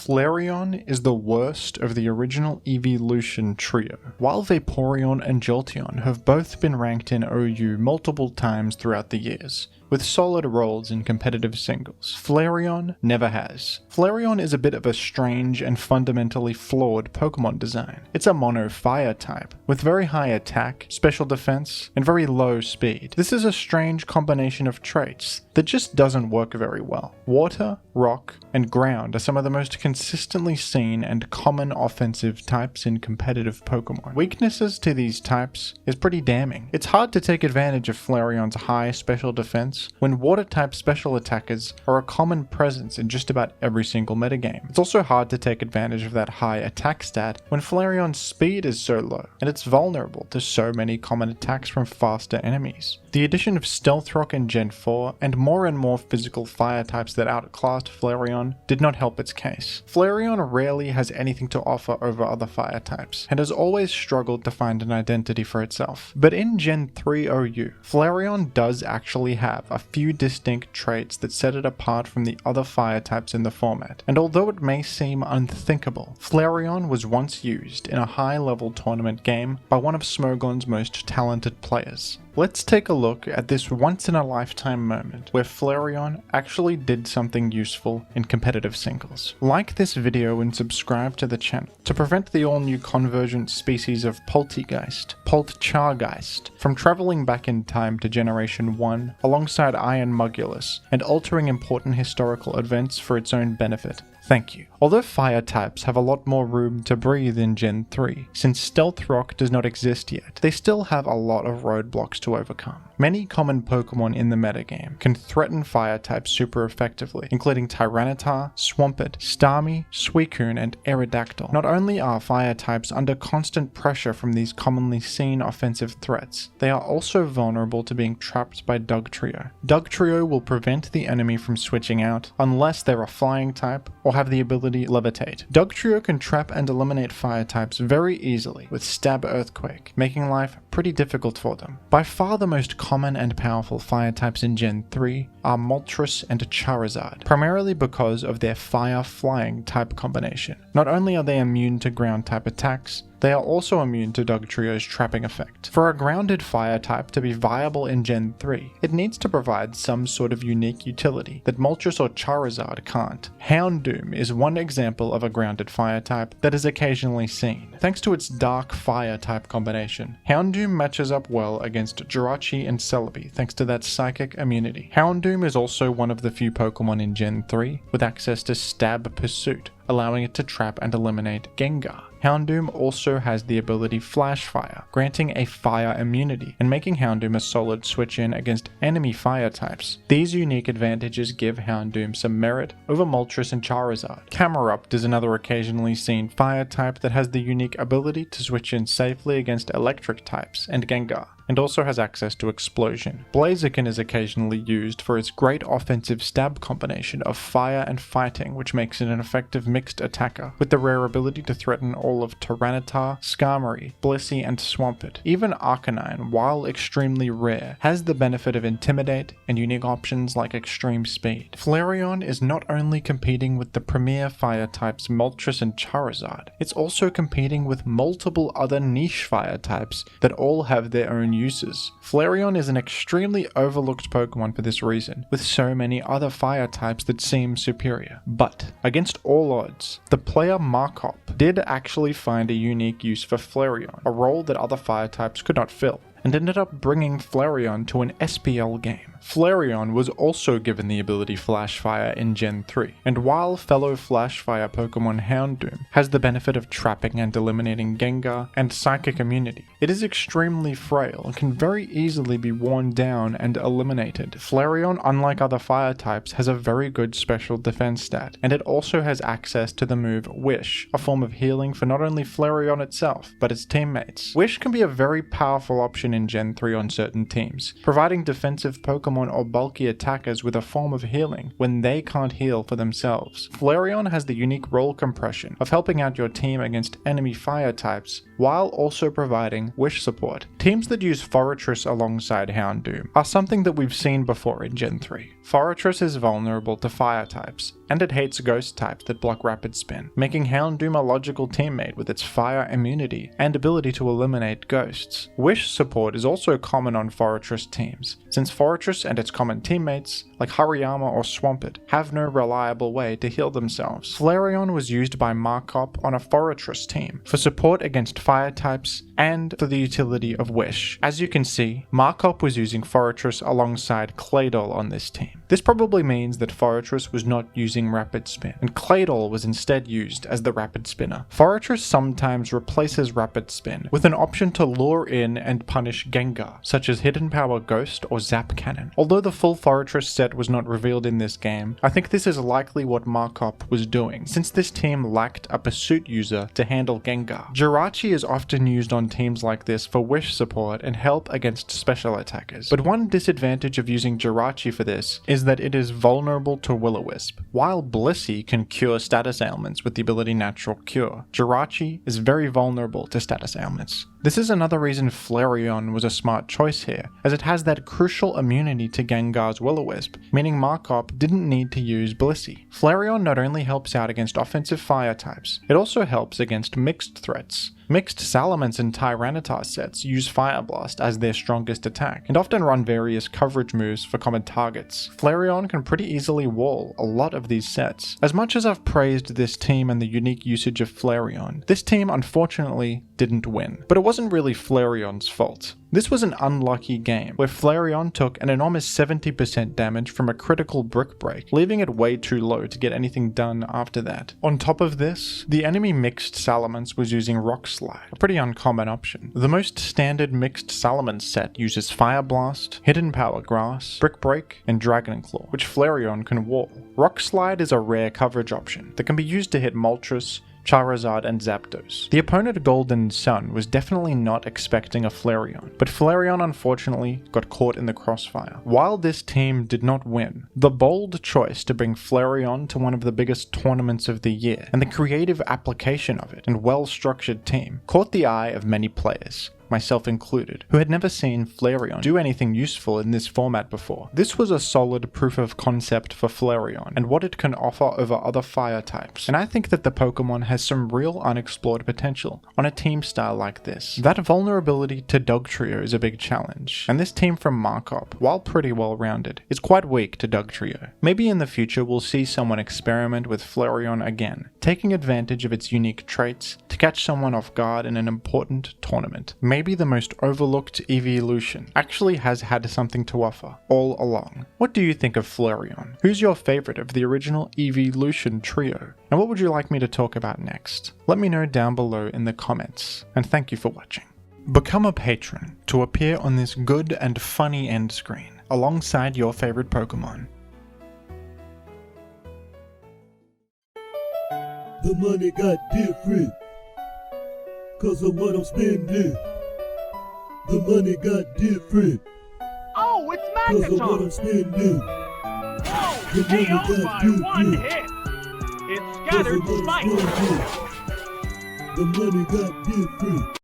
Flareon is the worst of the original evolution trio. While Vaporeon and Jolteon have both been ranked in OU multiple times throughout the years, with solid roles in competitive singles, Flareon never has. Flareon is a bit of a strange and fundamentally flawed Pokemon design. It's a mono fire type, with very high attack, special defense, and very low speed. This is a strange combination of traits that just doesn't work very well. Water, rock, and ground are some of the most consistently seen and common offensive types in competitive Pokemon. Weaknesses to these types is pretty damning. It's hard to take advantage of Flareon's high special defense when water-type special attackers are a common presence in just about every single metagame. It's also hard to take advantage of that high attack stat when Flareon's speed is so low, and it's vulnerable to so many common attacks from faster enemies. The addition of Stealth Rock in Gen 4 and more physical fire types that outclassed Flareon did not help its case. Flareon rarely has anything to offer over other fire types, and has always struggled to find an identity for itself. But in Gen 3 OU, Flareon does actually have a few distinct traits that set it apart from the other fire types in the format, and although it may seem unthinkable, Flareon was once used in a high-level tournament game by one of Smogon's most talented players. Let's take a look at this once-in-a-lifetime moment where Flareon actually did something useful in competitive singles. Like this video and subscribe to the channel to prevent the all-new convergent species of Poltegeist, Poltchargeist, from traveling back in time to Generation 1 alongside Iron Mugulis and altering important historical events for its own benefit. Thank you. Although fire types have a lot more room to breathe in Gen 3, since Stealth Rock does not exist yet, they still have a lot of roadblocks to overcome. Many common Pokemon in the metagame can threaten fire types super effectively, including Tyranitar, Swampert, Starmie, Suicune, and Aerodactyl. Not only are fire types under constant pressure from these commonly seen offensive threats, they are also vulnerable to being trapped by Dugtrio. Dugtrio will prevent the enemy from switching out unless they're a flying type or have the ability Levitate. Dugtrio can trap and eliminate fire types very easily with Stab Earthquake, making life pretty difficult for them. By far the most common and powerful fire types in Gen 3 are Moltres and Charizard, primarily because of their fire-flying type combination. Not only are they immune to ground type attacks, they are also immune to Dugtrio's trapping effect. For a grounded fire type to be viable in Gen 3, it needs to provide some sort of unique utility that Moltres or Charizard can't. Houndoom is one example of a grounded fire type that is occasionally seen. Thanks to its dark fire type combination, Houndoom matches up well against Jirachi and Celebi thanks to that psychic immunity. Houndoom is also one of the few Pokemon in Gen 3 with access to Stab Pursuit, allowing it to trap and eliminate Gengar. Houndoom also has the ability Flash Fire, granting a fire immunity and making Houndoom a solid switch-in against enemy fire types. These unique advantages give Houndoom some merit over Moltres and Charizard. Camerupt is another occasionally seen fire type that has the unique ability to switch in safely against electric types and Gengar, and also has access to Explosion. Blaziken is occasionally used for its great offensive stab combination of fire and fighting, which makes it an effective mixed attacker, with the rare ability to threaten all of Tyranitar, Skarmory, Blissey, and Swampert. Even Arcanine, while extremely rare, has the benefit of Intimidate and unique options like Extreme Speed. Flareon is not only competing with the premier fire types Moltres and Charizard, it's also competing with multiple other niche fire types that all have their own uses. Flareon is an extremely overlooked Pokemon for this reason, with so many other fire types that seem superior. But, against all odds, the player Marcop did actually find a unique use for Flareon, a role that other fire types could not fill, and ended up bringing Flareon to an SPL game. Flareon was also given the ability Flash Fire in Gen 3, and while fellow Flash Fire Pokemon Houndoom has the benefit of trapping and eliminating Gengar and Psychic Immunity, it is extremely frail and can very easily be worn down and eliminated. Flareon, unlike other fire types, has a very good special defense stat, and it also has access to the move Wish, a form of healing for not only Flareon itself, but its teammates. Wish can be a very powerful option in Gen 3 on certain teams, providing defensive Pokemon Pokemon or bulky attackers with a form of healing when they can't heal for themselves. Flareon has the unique role compression of helping out your team against enemy fire types, while also providing wish support. Teams that use Forretress alongside Houndoom are something that we've seen before in Gen 3. Forretress is vulnerable to fire types, and it hates ghost types that block Rapid Spin, making Houndoom a logical teammate with its fire immunity and ability to eliminate ghosts. Wish support is also common on Forretress teams, since Forretress and its common teammates, like Hariyama or Swampert, have no reliable way to heal themselves. Flareon was used by Marcop on a Forretress team for support against fire types and for the utility of Wish. As you can see, Marcop was using Forretress alongside Claydol on this team. This probably means that Forretress was not using Rapid Spin, and Claydol was instead used as the Rapid Spinner. Forretress sometimes replaces Rapid Spin with an option to lure in and punish Gengar, such as Hidden Power Ghost or Zap Cannon. Although the full Forretress set was not revealed in this game, I think this is likely what Marcop was doing, since this team lacked a Pursuit user to handle Gengar. Jirachi is often used on teams like this for wish support and help against special attackers, but one disadvantage of using Jirachi for this is that it is vulnerable to Will-O-Wisp. While Blissey can cure status ailments with the ability Natural Cure, Jirachi is very vulnerable to status ailments. This is another reason Flareon was a smart choice here, as it has that crucial immunity to Gengar's Will-O-Wisp, meaning Marcop didn't need to use Blissey. Flareon not only helps out against offensive fire types, it also helps against mixed threats. Mixed Salamence and Tyranitar sets use Fire Blast as their strongest attack, and often run various coverage moves for common targets. Flareon can pretty easily wall a lot of these sets. As much as I've praised this team and the unique usage of Flareon, this team unfortunately didn't win. But it wasn't really Flareon's fault. This was an unlucky game, where Flareon took an enormous 70% damage from a critical Brick Break, leaving it way too low to get anything done after that. On top of this, the enemy Mixed Salamence was using Rock Slide, a pretty uncommon option. The most standard Mixed Salamence set uses Fire Blast, Hidden Power Grass, Brick Break, and Dragon Claw, which Flareon can wall. Rock Slide is a rare coverage option that can be used to hit Moltres, Charizard, and Zapdos. The opponent Golden Sun was definitely not expecting a Flareon, but Flareon unfortunately got caught in the crossfire. While this team did not win, the bold choice to bring Flareon to one of the biggest tournaments of the year, and the creative application of it and well-structured team, caught the eye of many players, myself included, who had never seen Flareon do anything useful in this format before. This was a solid proof of concept for Flareon and what it can offer over other fire types, and I think that the Pokemon has some real unexplored potential on a team style like this. That vulnerability to Dugtrio is a big challenge, and this team from Marcop, while pretty well rounded, is quite weak to Dugtrio. Maybe in the future we'll see someone experiment with Flareon again, taking advantage of its unique traits to catch someone off guard in an important tournament. Maybe the most overlooked evolution actually has had something to offer all along. What do you think of Flareon? Who's your favorite of the original evolution trio? And what would you like me to talk about next? Let me know down below in the comments, and thank you for watching. Become a patron to appear on this good and funny end screen alongside your favorite Pokemon. The money got different, 'cause of what I'm spending. The money got different. Oh, it's 'Cause of what Magneton! I'm spending. Whoa! The money KO'd got by different. one hit! It 'Cause scattered of what I'm spikes! spending. The money got different.